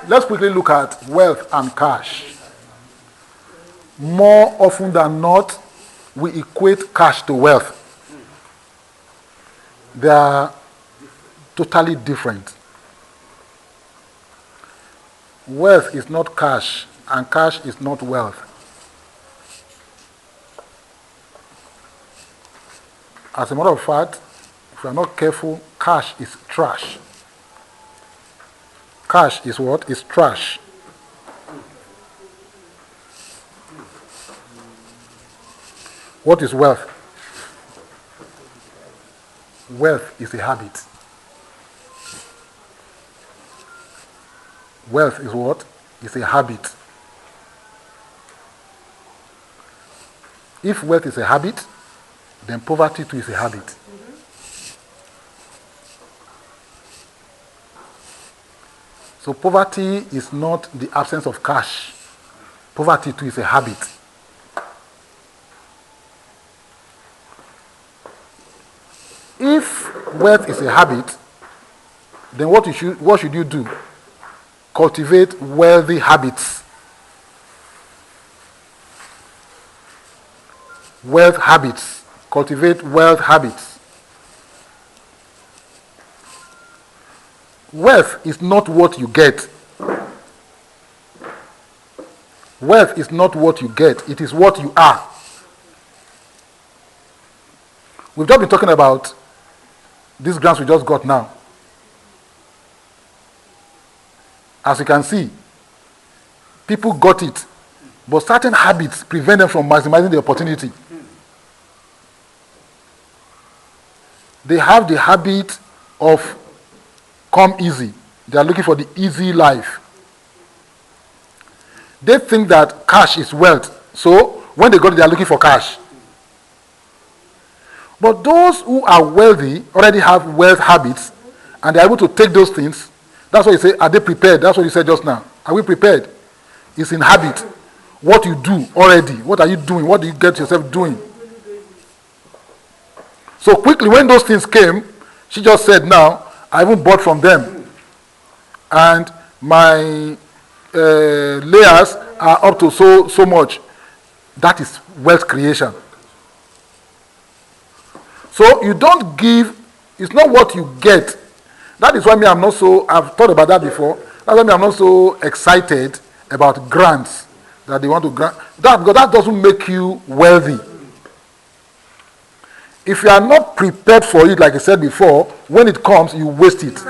let's quickly look at wealth and cash. More often than not, we equate cash to wealth. They are totally different. Wealth is not cash, and cash is not wealth. As a matter of fact, if you are not careful, cash is trash. Cash is what? Is trash. What is wealth? Wealth is a habit. Wealth is what? It's a habit. If wealth is a habit, then poverty too is a habit. So poverty is not the absence of cash. Poverty too is a habit. If wealth is a habit, then what should you do? Cultivate wealthy habits. Wealth habits. Cultivate wealth habits. Wealth is not what you get. Wealth is not what you get. It is what you are. We've just been talking about these grants we just got now. As you can see, people got it, but certain habits prevent them from maximizing the opportunity. They have the habit of come easy. They are looking for the easy life. They think that cash is wealth. So when they got it, they are looking for cash. But those who are wealthy already have wealth habits, and they are able to take those things. That's why you say, are they prepared? That's what you said just now. Are we prepared? It's in habit. What you do already. What are you doing? What do you get yourself doing? So quickly, when those things came, she just said, now, I even bought from them. And my layers are up to so much. That is wealth creation. So you don't give, it's not what you get. That is why I've thought about that before. That's why I'm not so excited about grants that they want to grant. Because that doesn't make you wealthy. If you are not prepared for it, like I said before, when it comes, you waste it.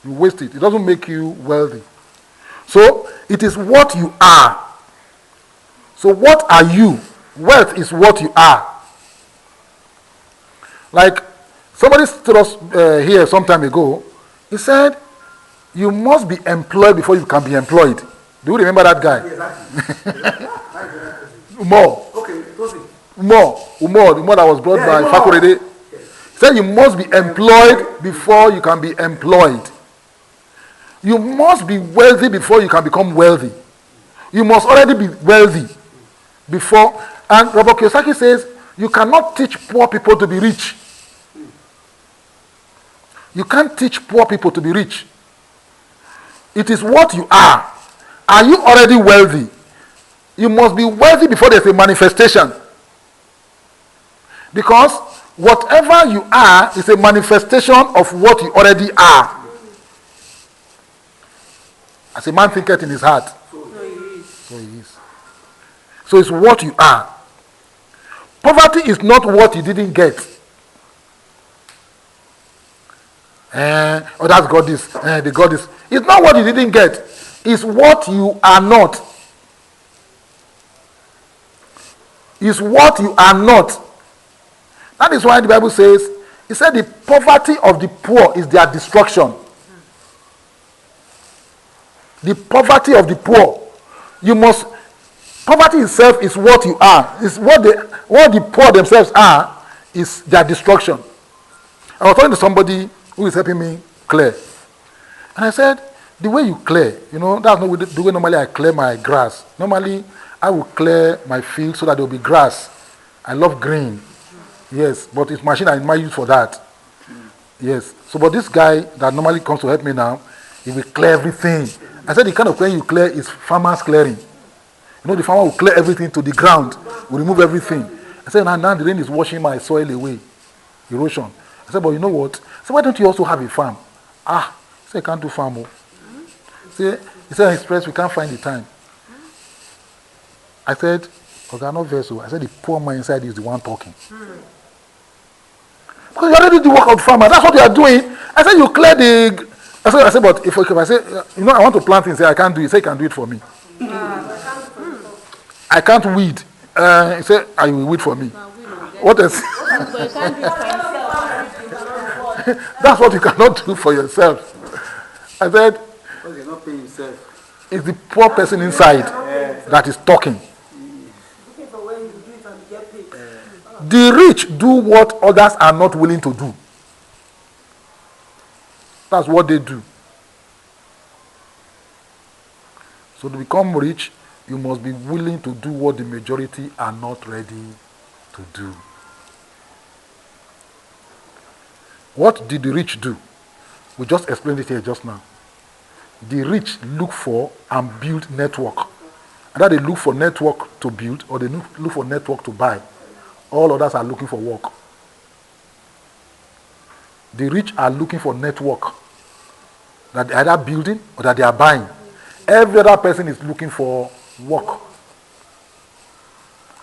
You waste it. It doesn't make you wealthy. So it is what you are. So what are you? Wealth is what you are. Like somebody told us here some time ago, he said, you must be employed before you can be employed. Do you remember that guy? Exactly. More. Okay, Umar, the one that was brought by Fakorede. He said you must be employed before you can be employed. You must be wealthy before you can become wealthy. You must already be wealthy before. And Robert Kiyosaki says, you cannot teach poor people to be rich. You can't teach poor people to be rich. It is what you are. Are you already wealthy? You must be wealthy before there's a manifestation. Because whatever you are is a manifestation of what you already are. As a man thinketh in his heart, so he is. So it's what you are. Poverty is not what you didn't get. Others got this, they got this. It's not what you didn't get. It's what you are not. It's what you are not. That is why the Bible says, it said the poverty of the poor is their destruction. The poverty of the poor. Poverty itself is what you are. It's what the poor themselves are, is their destruction. I was talking to somebody who is helping me clear. And I said, the way you clear, that's not the way normally I clear my grass. Normally, I will clear my field so that there will be grass. I love green. Yes, but it's machine I might use for that. Yes. So, but this guy that normally comes to help me now, He will clear everything. I said the kind of clearing you clear is farmers clearing. You know, the farmer will clear everything to the ground, will remove everything. I said, now the rain is washing my soil away. Erosion. I said, but you know what? So why don't you also have a farm? He said, I can't do farm. He said, Express, we can't find the time. I said, okay, not vessel. I said, the poor man inside is the one talking. Because you already do work of farmer. That's what you are doing. I said, you clear the... I said, but if I say, I want to plant things, I can't do it. He said, you can do it for me. I can't weed. He said, I will weed for me. What else? That's what you cannot do for yourself. I said, because you're not paying yourself. It's the poor person inside that is talking. The rich do what others are not willing to do. That's what they do. So to become rich, you must be willing to do what the majority are not ready to do. What did the rich do? We just explained it here just now. The rich look for and build network. Either they look for network to build or they look for network to buy. All others are looking for work. The rich are looking for network that they are either building or that they are buying. Every other person is looking for work.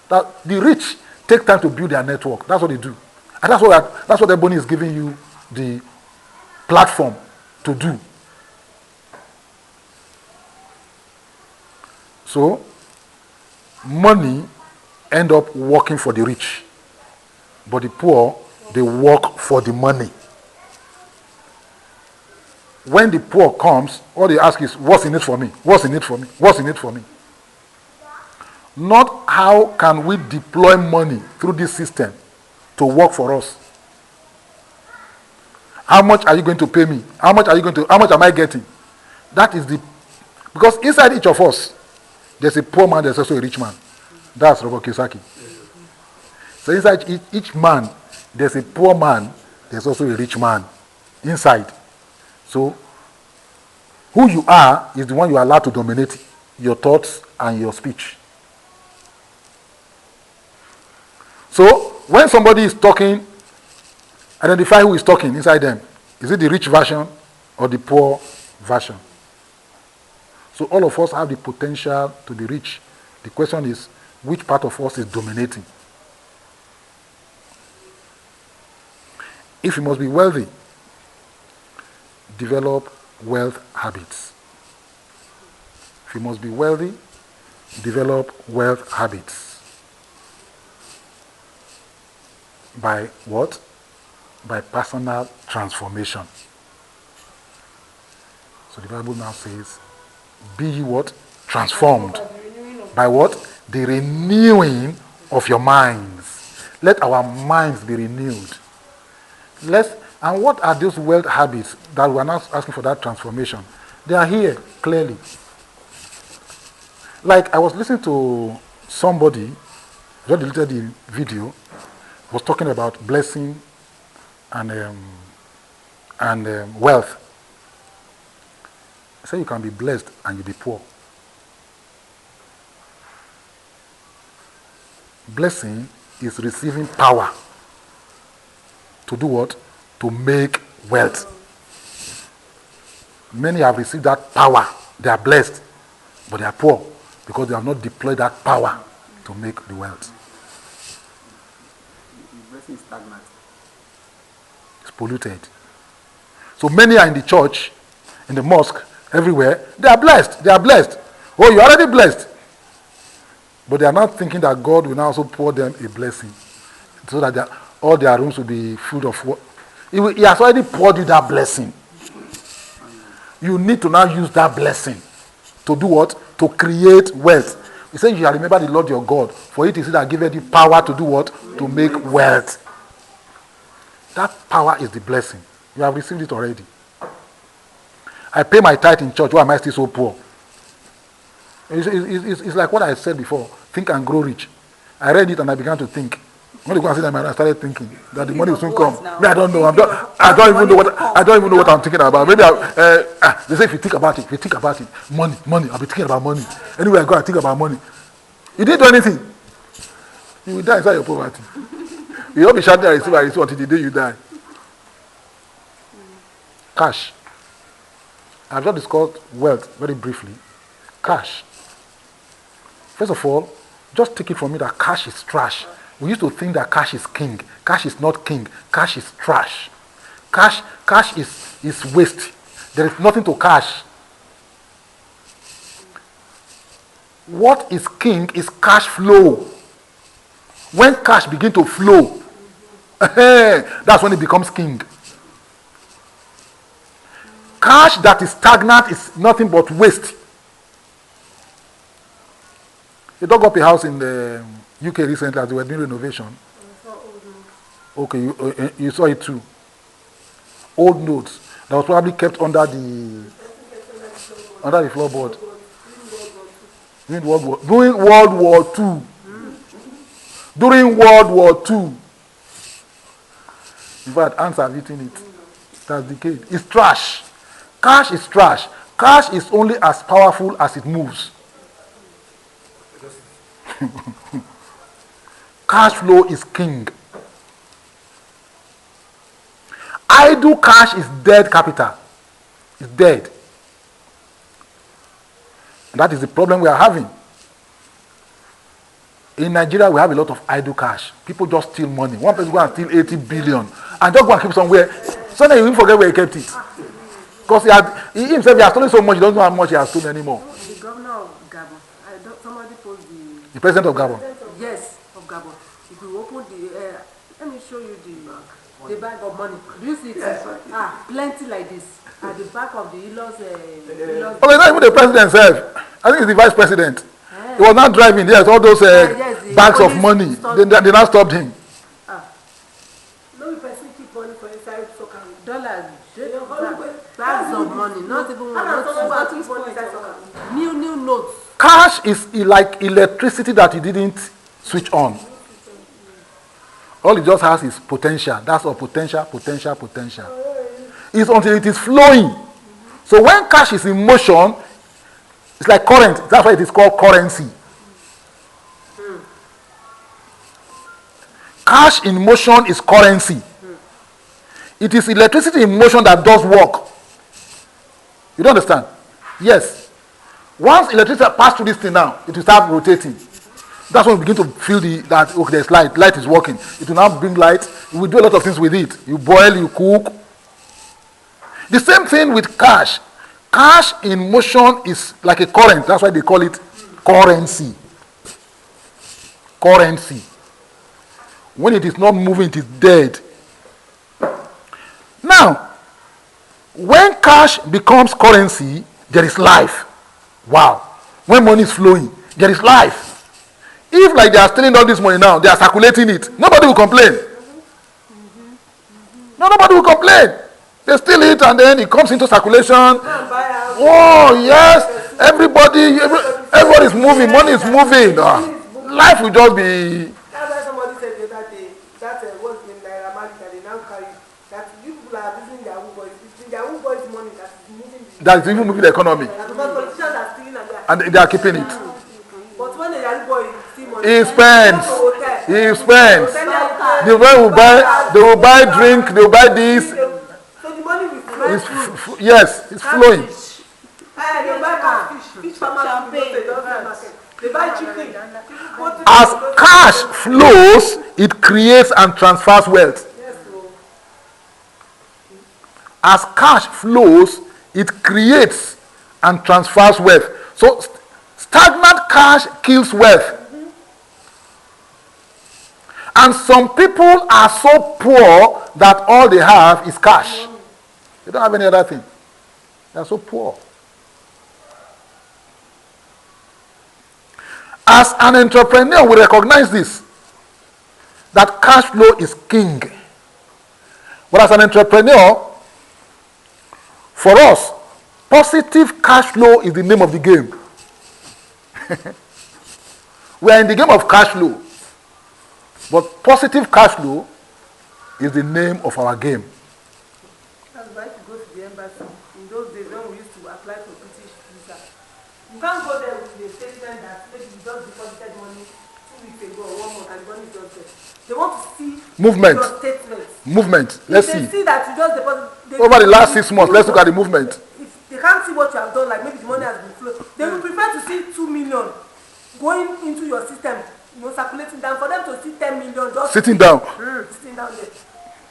That the rich take time to build their network. That's what they do. And that's what everybody is giving you the platform to do. So, money end up working for the rich. But the poor, they work for the money. When the poor comes, all they ask is, what's in it for me? What's in it for me? What's in it for me? Not how can we deploy money through this system to work for us. How much are you going to pay me? How much am I getting? That is because inside each of us, there's a poor man, there's also a rich man. That's Robert Kiyosaki. So inside each man, there's a poor man, there's also a rich man inside. So who you are is the one you are allowed to dominate your thoughts and your speech. So when somebody is talking, identify who is talking inside them. Is it the rich version or the poor version? So all of us have the potential to be rich. The question is, which part of us is dominating? If you must be wealthy, develop wealth habits. If you must be wealthy, develop wealth habits. By what? By personal transformation. So the Bible now says, be ye what? Transformed. By what? The renewing of your minds. Let our minds be renewed. And what are those wealth habits that we are now asking for that transformation? They are here, clearly. Like I was listening to somebody, just deleted the video, was talking about blessing and wealth. I said you can be blessed and you be poor. Blessing is receiving power to do what? To make wealth. Many have received that power. They are blessed, but they are poor because they have not deployed that power to make the wealth. The blessing is stagnant. It's polluted. So many are in the church, in the mosque, everywhere. They are blessed. They are blessed. Oh, you're already blessed. But they are not thinking that God will now also pour them a blessing so that all their rooms will be full of what? He has already poured you that blessing. You need to now use that blessing to do what? To create wealth. He said, you shall remember the Lord your God, for it is he that giveth you power to do what? To make wealth. That power is the blessing. You have received it already. I pay my tithe in church. Why am I still so poor? It's like what I said before. Think and grow rich. I read it and I began to think. When you go and see them, I started thinking that the money will soon come. Now. Me, I don't know. I don't even know what I'm thinking about. Maybe they say if you think about it, money. I'll be thinking about money. Anyway, I go and think about money. You didn't do anything. You will die inside your poverty. You won't be shouting, I receive until the day you die. Cash. I've just discussed wealth very briefly. Cash. First of all, just take it from me that cash is trash. We used to think that cash is king. Cash is not king. Cash is trash. Cash is waste. There is nothing to cash. What is king is cash flow. When cash begins to flow, that's when it becomes king. Cash that is stagnant is nothing but waste. They dug up a house in the UK recently as they were doing renovation. Okay, you saw it too. Old notes that was probably kept under the floorboard. During World War II. During World War II. In fact, ants have eaten it. It has decayed. It's trash. Cash is trash. Cash is only as powerful as it moves. Cash flow is king. Idle cash is dead capital. It's dead. And that is the problem we are having. In Nigeria, we have a lot of idle cash. People just steal money. One person go and steal 80 billion and just go and keep somewhere. Suddenly you will forget where he kept it. Because he himself has stolen so much, he doesn't know how much he has stolen anymore. The governor of Gabon, somebody posted The president of Gabon. Yes, of Gabon. If you open let me show you the bag of money. Do you see it? Plenty like this. At the back of the Ilos. Okay, not even the president himself. I think it's the vice president. He was not driving. Yes, all those bags of money. They now stopped him. No person keep money for inside soccer. Dollars. Bags of money. Not even one. New notes. Cash is like electricity that you didn't switch on. All it just has is potential. That's all. Potential. It's until it is flowing. So when cash is in motion, it's like current. That's why it is called currency. Cash in motion is currency. It is electricity in motion that does work. You don't understand? Yes. Once electricity passes through this thing now, it will start rotating. That's when we begin to feel that okay, there's light. Light is working. It will now bring light. You will do a lot of things with it. You boil, you cook. The same thing with cash. Cash in motion is like a current. That's why they call it currency. Currency. When it is not moving, it is dead. Now, when cash becomes currency, there is life. Wow. When money is flowing, there is life. If like they are stealing all this money now, they are circulating it, nobody will complain. No, nobody will complain. They steal it and then it comes into circulation. Oh, yes. Everybody is moving. Money is moving. Life will just be... That's why somebody said the other day that was in Naira Marley that they now carry. That you people are using their Yahoo boys. It's their Yahoo boys' money that is moving. That is even moving the economy. Because politicians are stealing and they are keeping it. But when the Yahoo boy steal money, He spends. The boy will buy drink, they will buy this. So the money will flow. Yes, it's flowing. They buy fish farmers they buy chicken. As cash flows, it creates and transfers wealth. As cash flows, it creates and transfers wealth. So stagnant cash kills wealth. And some people are so poor that all they have is cash. They don't have any other thing. They are so poor. As an entrepreneur, we recognize this, that cash flow is king. But as an entrepreneur, for us, positive cash flow is the name of the game. We are in the game of cash flow. But positive cash flow is the name of our game. That's why to go to the embassy. In those days when we used to apply for British visa, you can't go there with the statement that maybe you just deposited money 2 weeks ago or 1 month and the money is just there. They want to see Movement. your statements. Movement. If Let's they see. see that you just deposit Over the last 6 months, let's look at the movement. If they can't see what you have done, like maybe the money has been flowed, they will prefer to see 2 million going into your system, circulating down, for them to see 10 million just Sitting down. sitting down there.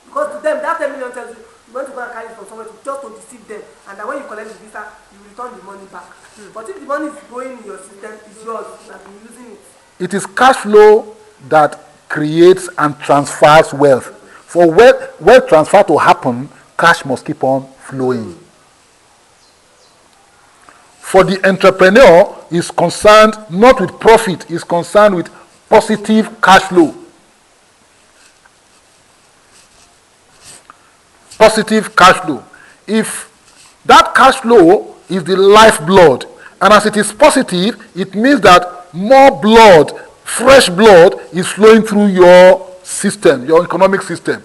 Because to them, that 10 million tells you went to go and carry it from somewhere just to deceive them, and that when you collect the visa, you return the money back. But if the money is going in your system, it's yours. You have been using it. It is cash flow that creates and transfers wealth. For wealth transfer to happen, cash must keep on flowing. For the entrepreneur, is concerned not with profit, is concerned with positive cash flow. Positive cash flow. If that cash flow is the lifeblood, and as it is positive, it means that more blood, fresh blood, is flowing through your system, your economic system.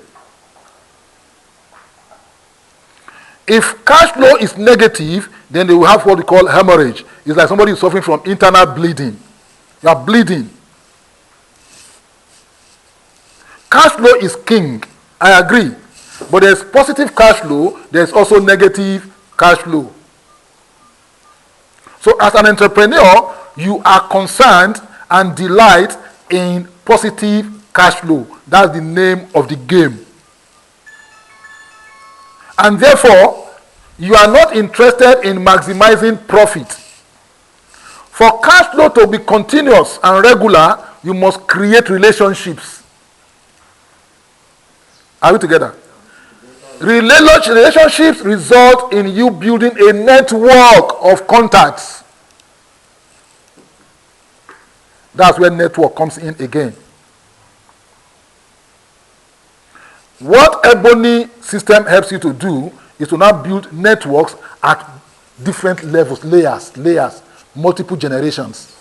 If cash flow is negative, then they will have what we call hemorrhage. It's like somebody is suffering from internal bleeding. You are bleeding. Cash flow is king. I agree. But there's positive cash flow, there's also negative cash flow. So as an entrepreneur, you are concerned and delight in positive cash flow. That's the name of the game. And therefore, you are not interested in maximizing profit. For cash flow to be continuous and regular, you must create relationships. Are we together? Relationships result in you building a network of contacts. That's where network comes in again. What Ebony system helps you to do is to now build networks at different levels, layers, multiple generations.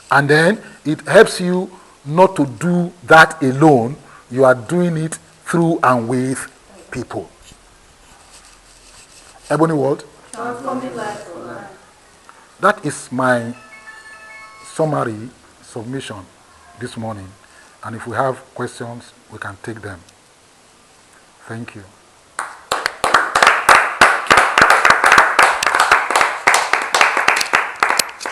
And then it helps you not to do that alone. You are doing it through and with people. Ebony World? Transforming life online. That is my summary submission this morning. And if we have questions, we can take them. Thank you.